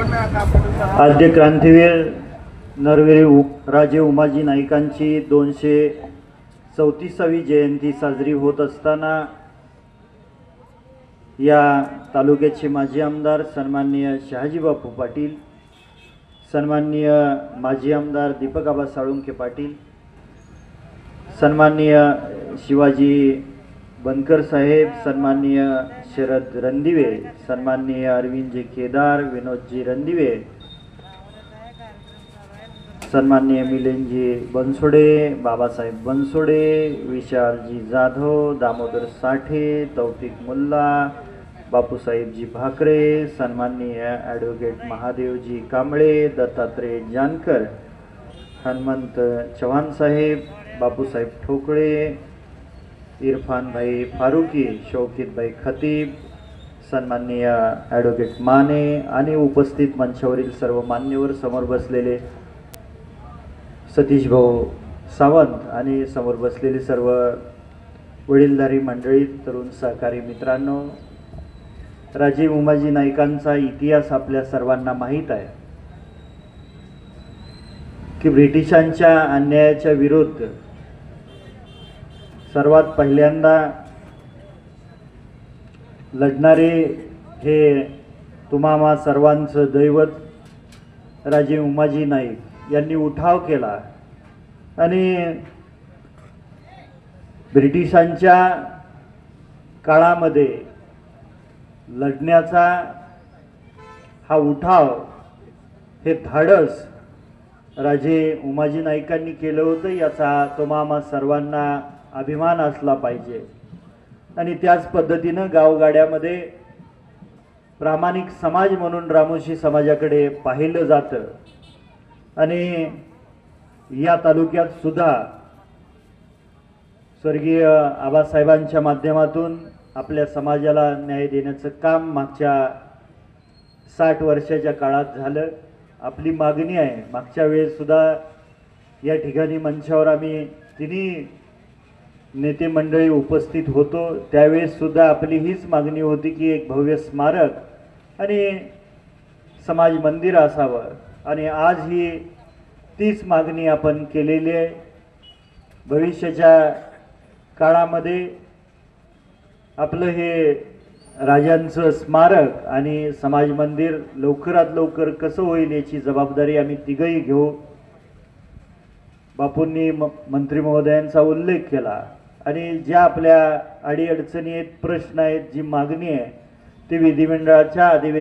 आद्य क्रांतीवीर नरवीर राजे उमाजी नाईकांची 234वी जयंती साजरी होत असताना या तालुक्याचे माजी आमदार सन्माननीय शहाजी बापू पाटील, सन्माननीय माजी आमदार दीपक आबा साळुंखे पाटील, सन्माननीय शिवाजी बनकर साहेब, सन्माननीय शरद रणदिवे, सन्माननीय अरविंदजी केदार, विनोदजी रणदिवे, सन्माननीय मिलिंदजी बनसोडे, बाबासाहेब बनसोडे, विशालजी जाधव, दामोदर साठे, तौफिक मुल्ला, बापूसाहेबजी भाकरे, सन्माननीय ॲडव्होकेट महादेवजी कांबळे, दत्तात्रय जानकर, हनुमंत चव्हाण साहेब, बापूसाहेब ठोकळे, इरफान भाई फारुकी, शौकीत भाई खतीब, सन्माननीय ॲडव्होकेट माने आणि उपस्थित मंचावरील सर्व मान्यवर, समोर बसलेले सतीश भाऊ सावंत आणि समोर बसलेली सर्व वडीलधारी मंडळी, तरुण सहकारी मित्रांनो, राजे उमाजी नाईकांचा इतिहास आपल्या सर्वांना माहीत आहे की ब्रिटिशांच्या अन्यायाच्या विरुद्ध सर्वात पहिल्यांदा लढणारे हे तुम्हा सर्वांचं दैवत राजे उमाजी नाईक यांनी उठाव केला आणि ब्रिटिशांच्या काळामध्ये लढण्याचा हा उठाव, हे धाडस राजे उमाजी नाईकांनी केलं होतं, याचा तुम्हा सर्वांना अभिमान असला पाहिजे। आणि त्याच पद्धतीनं गावगाड्यामध्ये प्रामाणिक समाज म्हणून रामोशी समाजाकडे पाहिलं जातं आणि या तालुक्यात सुद्धा स्वर्गीय आबासाहेबांच्या माध्यमातून आपल्या समाजाला न्याय देण्याचं काम मागच्या 60 वर्षाच्या काळात झालं। आपली मागणी आहे, मागच्या वेळेस सुद्धा या ठिकाणी मंचावर आम्ही तिन्ही नेते मंडळी उपस्थित होतो, त्यावेळेस सुद्धा आपली हीच मागणी होती की एक भव्य स्मारक आणि समाज मंदिर असावं आणि आज ही तीच मागणी आपण केलेली आहे। भविष्याच्या काळामध्ये आपलं हे राजांचं स्मारक आणि समाज मंदिर लवकरात लवकर कसं होईल याची जबाबदारी आम्ही तिघही घेऊ। बापूंनी मंत्री महोदयांचा उल्लेख केला आणि ज्या आपल्या अडीअडचणी आहेत, प्रश्न आहेत, जी मागणी आहे ती विधिमंडळाच्या